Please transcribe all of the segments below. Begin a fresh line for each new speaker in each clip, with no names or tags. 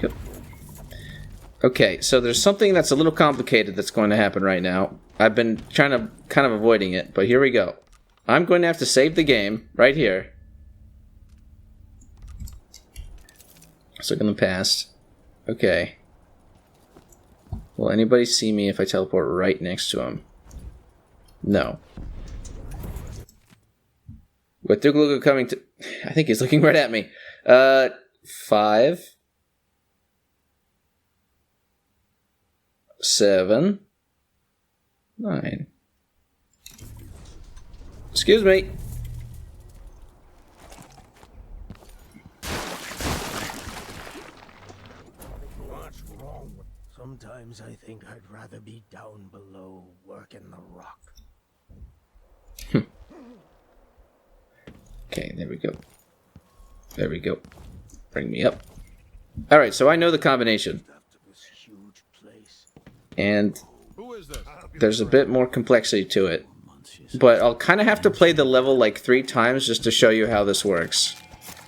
Yep. Okay, so there's something that's a little complicated that's going to happen right now. I've been trying to kind of avoiding it, but here we go. I'm going to have to save the game right here. Let's look in the past. Okay. Will anybody see me if I teleport right next to him? No. With Dugaluga coming to... I think he's looking right at me. 5... 7... 9... Excuse me.
What's wrong? Sometimes I think I'd rather be down below working the rock.
Okay, there we go. There we go. Bring me up. Alright, so I know the combination. And there's a bit more complexity to it. But I'll kind of have to play the level like 3 times just to show you how this works.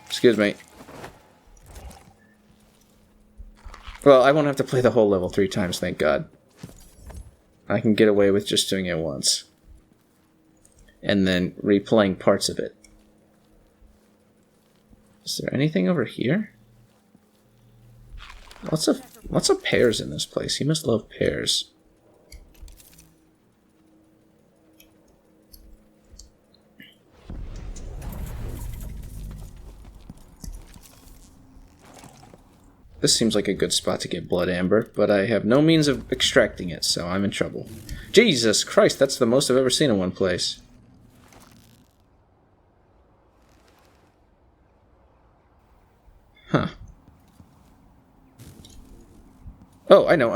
Excuse me. Well, I won't have to play the whole level 3 times, thank God. I can get away with just doing it once. And then replaying parts of it. Is there anything over here? Lots of pears in this place. He must love pears. This seems like a good spot to get blood amber, but I have no means of extracting it, so I'm in trouble. Jesus Christ, that's the most I've ever seen in one place. Huh. Oh, I know.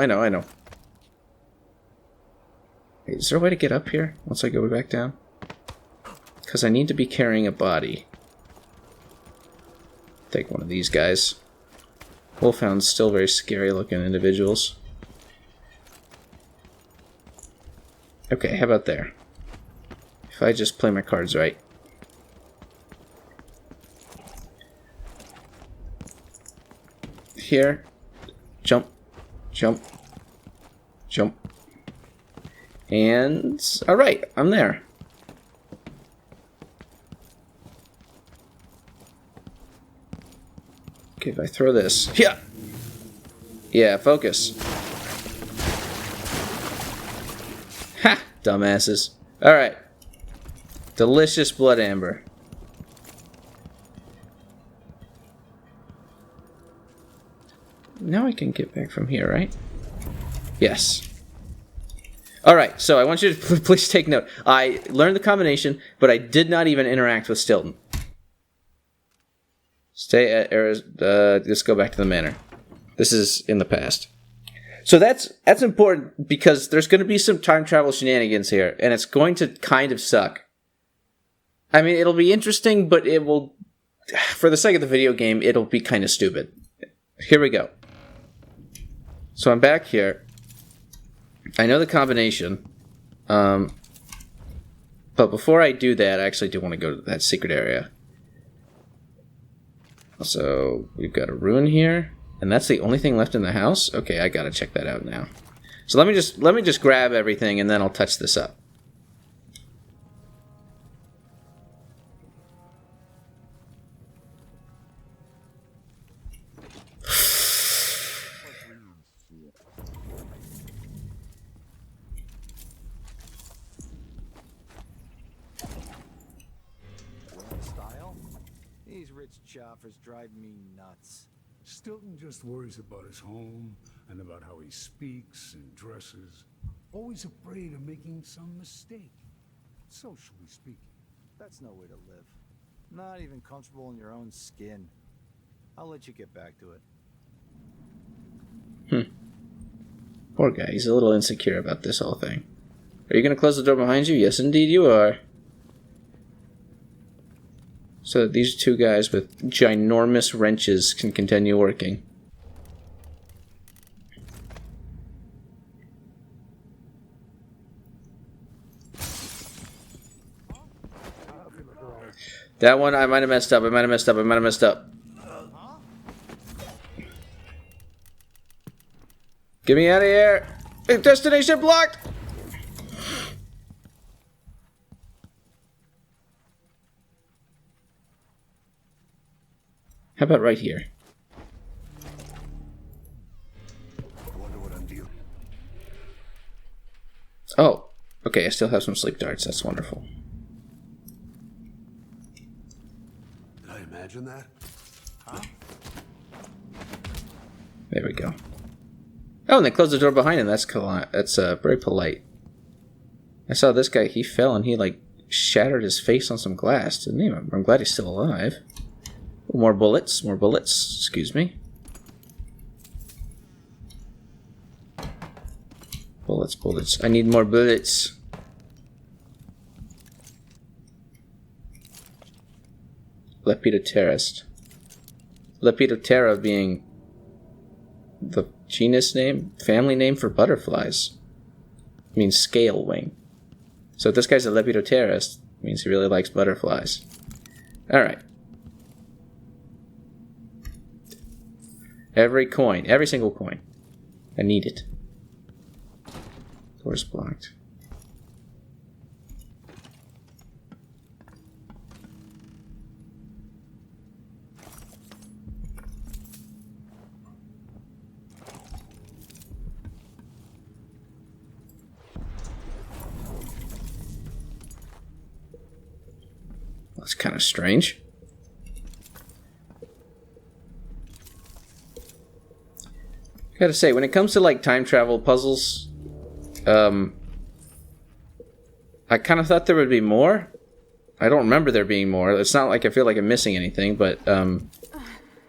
Wait, is there a way to get up here once I go back down? Because I need to be carrying a body. Take one of these guys. Wolfhound's still very scary looking individuals. Okay, how about there? If I just play my cards right. Here. Jump. Jump. Jump. And... alright, I'm there. Okay, if I throw this... Yeah, focus. Ha! Dumbasses. Alright. Delicious blood amber. Now I can get back from here, right? Yes. Alright, so I want you to please take note. I learned the combination, but I did not even interact with Stilton. Stay at let's go back to the manor. This is in the past. So that's important because there's going to be some time travel shenanigans here, and it's going to kind of suck. I mean, it'll be interesting, but it will, for the sake of the video game, it'll be kind of stupid. Here we go. So I'm back here. I know the combination. But before I do that, I actually do want to go to that secret area. So we've got a rune here, and that's the only thing left in the house? Okay, I gotta check that out now. So let me just grab everything and then I'll touch this up.
These rich choppers drive me nuts.
Stilton just worries about his home and about how he speaks and dresses. Always afraid of making some mistake, socially speaking.
That's no way to live. Not even comfortable in your own skin. I'll let you get back to it.
Poor guy, he's a little insecure about this whole thing. Are you going to close the door behind you? Yes, indeed you are. So that these two guys with ginormous wrenches can continue working. That one, I might have messed up. Get me out of here! Destination blocked! How about right here?
I wonder what I'm dealing.
Oh, okay, I still have some sleep darts. That's wonderful.
Did I imagine that? Huh?
There we go. Oh, and they closed the door behind him. That's very polite. I saw this guy. He fell and he like shattered his face on some glass, didn't he? I'm glad he's still alive. More bullets. More bullets. Excuse me. Bullets. Bullets. I need more bullets. Lepidopterist. Lepidoptera being the genus name, family name for butterflies. It means scale wing. So if this guy's a lepidopterist, it means he really likes butterflies. Alright. Every coin, every single coin. I need it. Door's blocked. That's kind of strange. Gotta say, when it comes to like time travel puzzles, I kind of thought there would be more. I don't remember there being more. It's not like I feel like I'm missing anything, but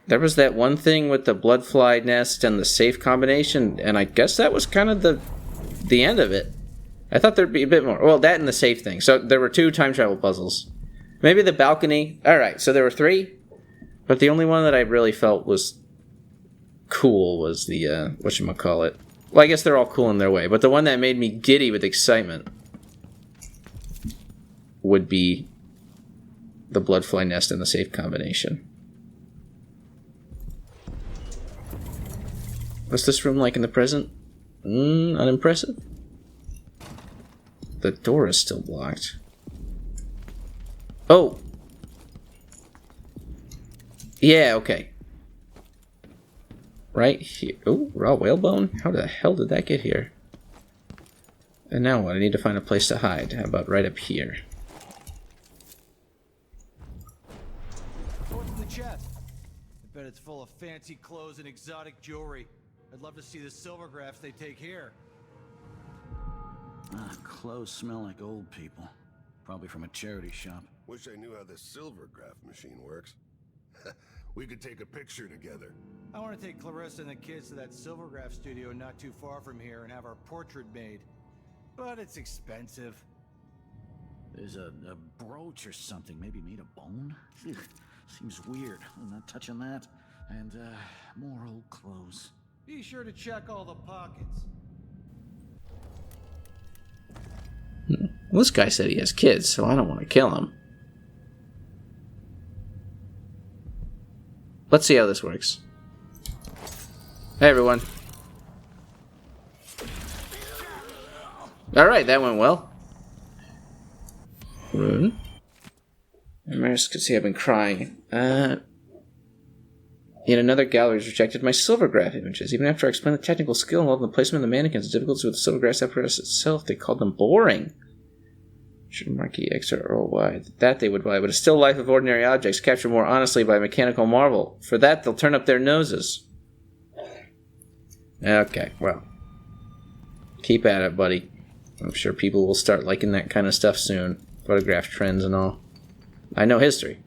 there was that one thing with the bloodfly nest and the safe combination, and I guess that was kind of the end of it. I thought there'd be a bit more. Well, that and the safe thing. So there were 2 time travel puzzles. Maybe the balcony. Alright, so there were 3. But the only one that I really felt was cool was the, whatchamacallit. Well, I guess they're all cool in their way. But the one that made me giddy with excitement would be the bloodfly nest and the safe combination. What's this room like in the present? Unimpressive. The door is still blocked. Oh! Yeah, okay. Right here. Oh, raw whalebone? How the hell did that get here? And now what? I need to find a place to hide. How about right up here?
What's in the chest? I bet it's full of fancy clothes and exotic jewelry. I'd love to see the silvergraphs they take here.
Clothes smell like old people. Probably from a charity shop.
Wish I knew how the silvergraph machine works. We could take a picture together.
I want to take Clarissa and the kids to that silvergraph studio not too far from here and have our portrait made. But it's expensive.
There's a brooch or something, maybe made of bone? Ugh, seems weird. I'm not touching that. And, more old clothes.
Be sure to check all the pockets.
Well, this guy said he has kids, so I don't want to kill him. Let's see how this works. Hey, everyone. Alright, that went well. Rune. Maris could see I've been crying. Yet another gallery has rejected my silvergraph images. Even after I explained the technical skill involved in the placement of the mannequins, the difficulties with the silvergraph apparatus itself, they called them boring. Should marquee X or Y. That they would buy, but a still life of ordinary objects captured more honestly by mechanical marvel. For that, they'll turn up their noses. Okay, well. Keep at it, buddy. I'm sure people will start liking that kind of stuff soon. Photograph trends and all. I know history.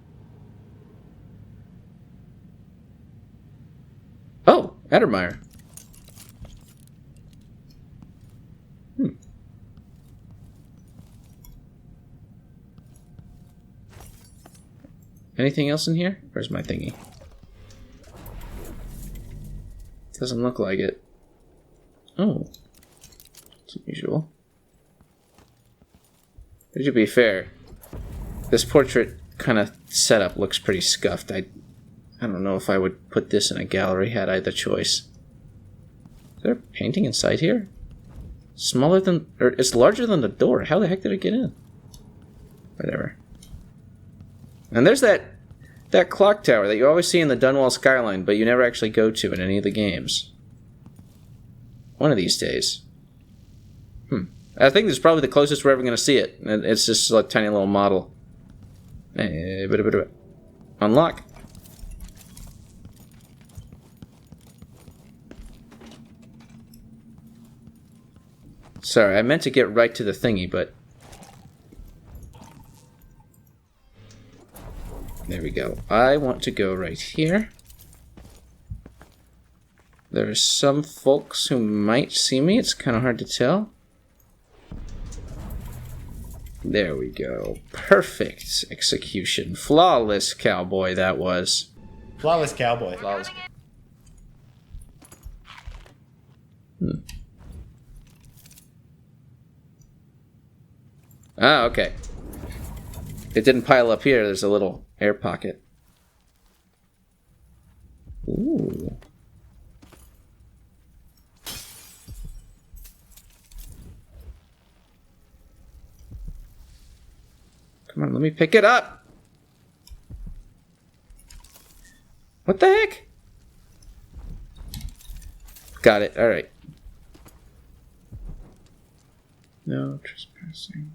Oh, Addermeyer. Anything else in here? Where's my thingy? Doesn't look like it. Oh. It's unusual. But to be fair, this portrait kind of setup looks pretty scuffed. I don't know if I would put this in a gallery had I the choice. Is there a painting inside here? Smaller than... or it's larger than the door. How the heck did it get in? Whatever. And there's that clock tower that you always see in the Dunwall skyline, but you never actually go to in any of the games. One of these days. I think this is probably the closest we're ever going to see it. It's just a tiny little model. Unlock. Sorry, I meant to get right to the thingy, but... there we go. I want to go right here. There are some folks who might see me. It's kind of hard to tell. There we go. Perfect execution. Flawless cowboy that was.
Flawless cowboy.
Flawless. Ah, okay. It didn't pile up here. There's a little air pocket. Ooh. Come on, let me pick it up. What the heck? Got it. All right. No trespassing.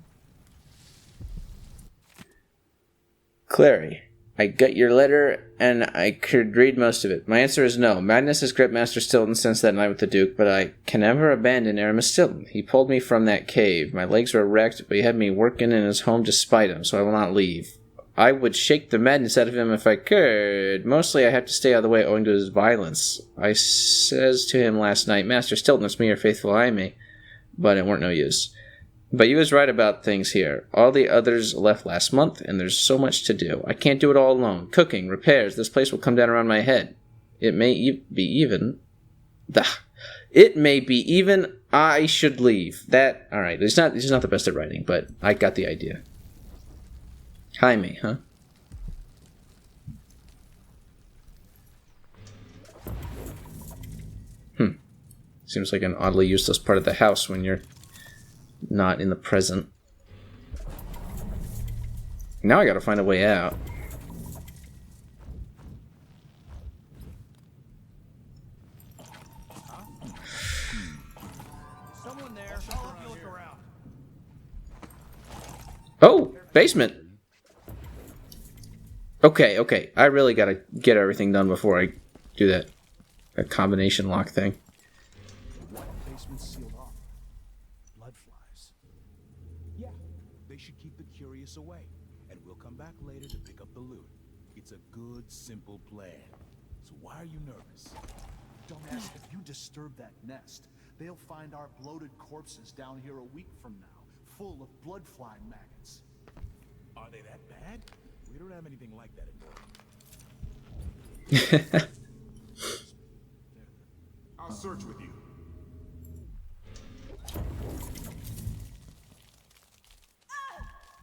Clary, I got your letter, and I could read most of it. My answer is no. Madness has gripped Master Stilton since that night with the Duke, but I can never abandon Aramis Stilton. He pulled me from that cave. My legs were wrecked, but he had me working in his home despite him, so I will not leave. I would shake the madness out of him if I could. Mostly I have to stay out of the way owing to his violence. I says to him last night, Master Stilton, it's me, your faithful Amy, but it weren't no use. But you was right about things here. All the others left last month, and there's so much to do. I can't do it all alone. Cooking, repairs, this place will come down around my head. It may be even... It may be even I should leave. That... Alright, he's not the best at writing, but I got the idea. Jaime, huh? Seems like an oddly useless part of the house when you're not in the present. Now I gotta find a way out.
Someone there. I'll help you look around.
Oh, basement. Okay. I really gotta get everything done before I do that combination lock thing.
Basement's sealed off. Blood flies. Yeah, they should keep the curious away, and we'll come back later to pick up the loot. It's a good, simple plan. So why are you nervous?
Dumbass, if you disturb that nest, they'll find our bloated corpses down here a week from now, full of blood-flying maggots.
Are they that bad? We don't have anything like that anymore.
I'll search with you.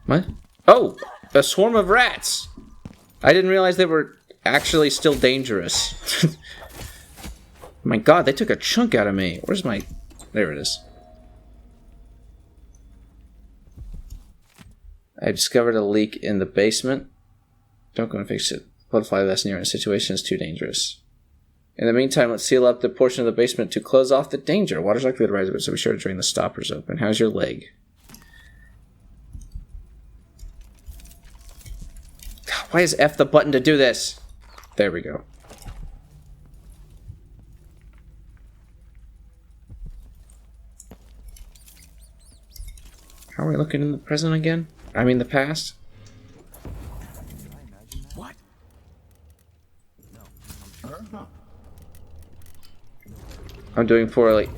What? Oh, a swarm of rats. I didn't realize they were actually still dangerous. My god, they took a chunk out of me. Where's my... There it is. I discovered a leak in the basement. Don't go and fix it. Bloodfly that's near a situation is too dangerous. In the meantime, let's seal up the portion of the basement to close off the danger. Water's likely to rise a bit, so be sure to drain the stoppers open. How's your leg? Why is F the button to do this? There we go. How are we looking in the present again? I mean the past?
What?
I'm doing poorly.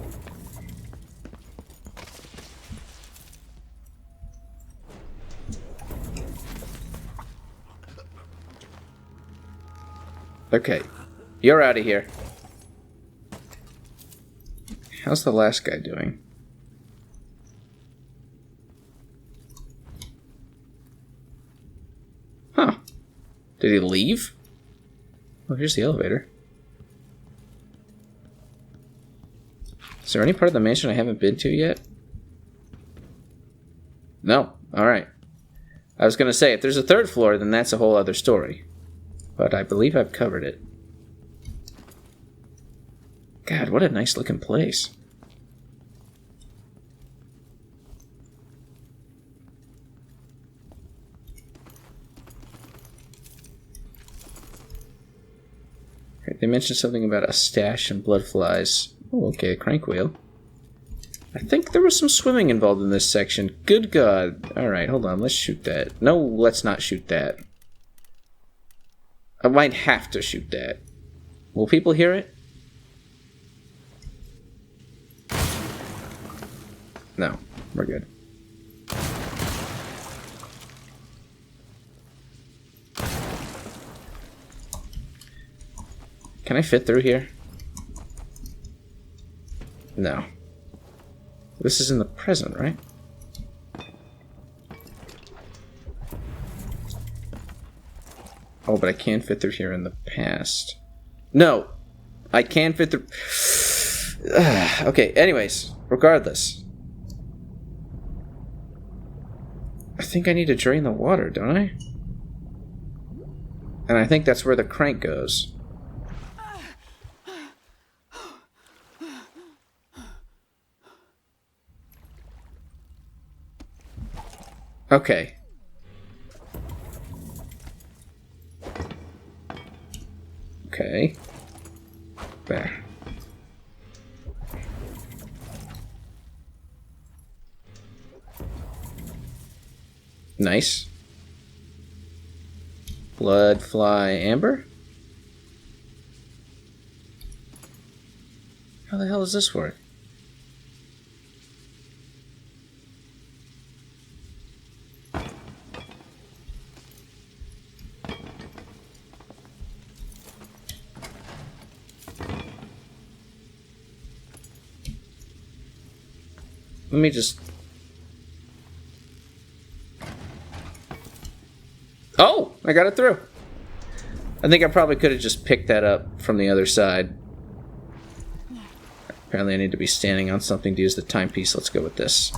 Okay, you're out of here. How's the last guy doing? Huh. Did he leave? Oh, here's the elevator. Is there any part of the mansion I haven't been to yet? No. Alright. I was going to say, if there's a third floor, then that's a whole other story. But I believe I've covered it. God, what a nice looking place. They mentioned something about a stash and blood flies. Oh, okay, a crank wheel. I think there was some swimming involved in this section. Good God. Alright, hold on. Let's shoot that. No, let's not shoot that. I might have to shoot that. Will people hear it? No, we're good. Can I fit through here? No. This is in the present, right? Oh, but I can fit through here in the past. No! I can fit through... Okay, anyways. Regardless. I think I need to drain the water, don't I? And I think that's where the crank goes. Okay. Okay. There. Nice. Blood fly amber? How the hell does this work? Let me just... Oh! I got it through! I think I probably could have just picked that up from the other side. Apparently I need to be standing on something to use the timepiece. Let's go with this.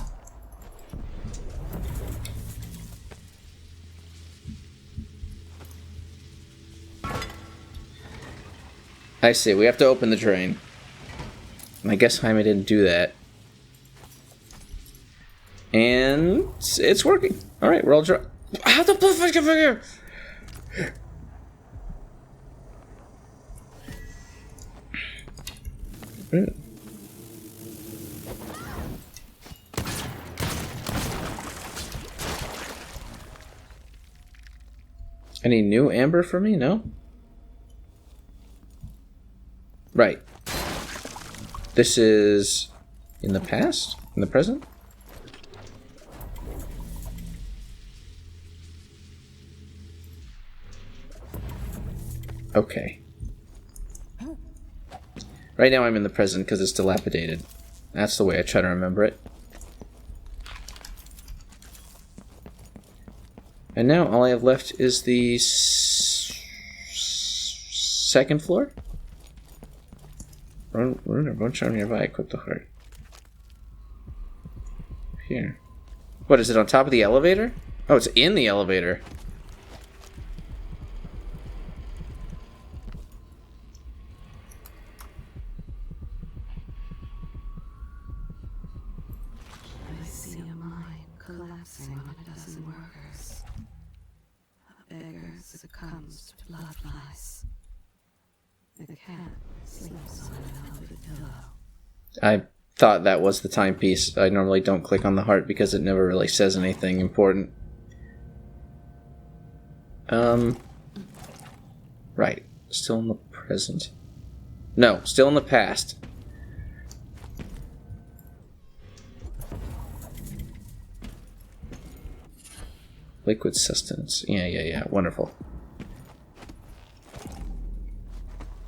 I see. We have to open the drain. I guess Jaime didn't do that. And it's working. Alright, we're all dry. How the fuck get here? Any new amber for me? No? Right. This is in the past? In the present? Okay. Right now I'm in the present because it's dilapidated. That's the way I try to remember it. And now all I have left is the second floor? Run or bunch on nearby, equip the heart. Here. What, is it on top of the elevator? Oh, it's in the elevator.
I see a mine collapsing on a dozen workers. A beggar succumbs to blood flies. The cat sleeps on a velvet pillow.
I thought that was the timepiece. I normally don't click on the heart because it never really says anything important. Right. Still in the present. No, still in the past. Liquid sustenance. Yeah. Wonderful.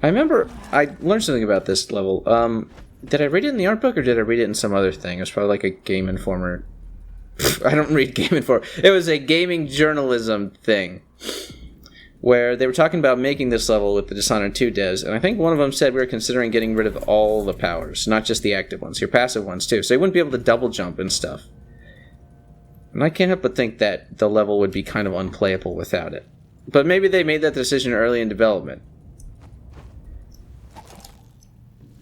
I remember I learned something about this level. Did I read it in the art book or did I read it in some other thing? It was probably like a Game Informer. I don't read Game Informer. It was a gaming journalism thing. where they were talking about making this level with the Dishonored 2 devs, and I think one of them said we were considering getting rid of all the powers, not just the active ones, your passive ones too, so you wouldn't be able to double jump and stuff. And I can't help but think that the level would be kind of unplayable without it. But maybe they made that decision early in development.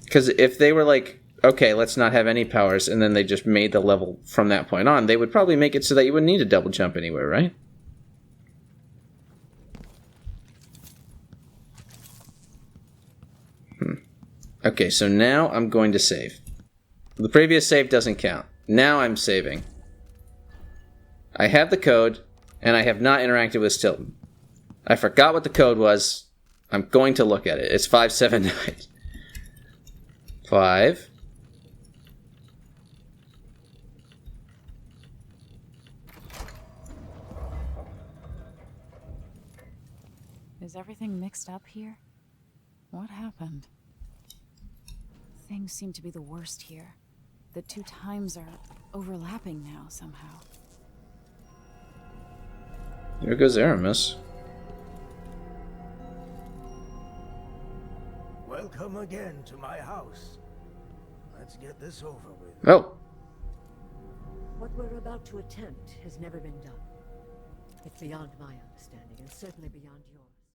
Because if they were like, okay, let's not have any powers, and then they just made the level from that point on, they would probably make it so that you wouldn't need to double jump anywhere, right? Okay, so now I'm going to save. The previous save doesn't count. Now I'm saving. I have the code, and I have not interacted with Stilton. I forgot what the code was. I'm going to look at it. It's 579. 5.
Is everything mixed up here? What happened? Things seem to be the worst here. The two times are overlapping now somehow.
There goes Aramis.
Welcome again to my house. Let's get this over with.
Oh.
What we're about to attempt has never been done. It's beyond my understanding, and certainly beyond yours.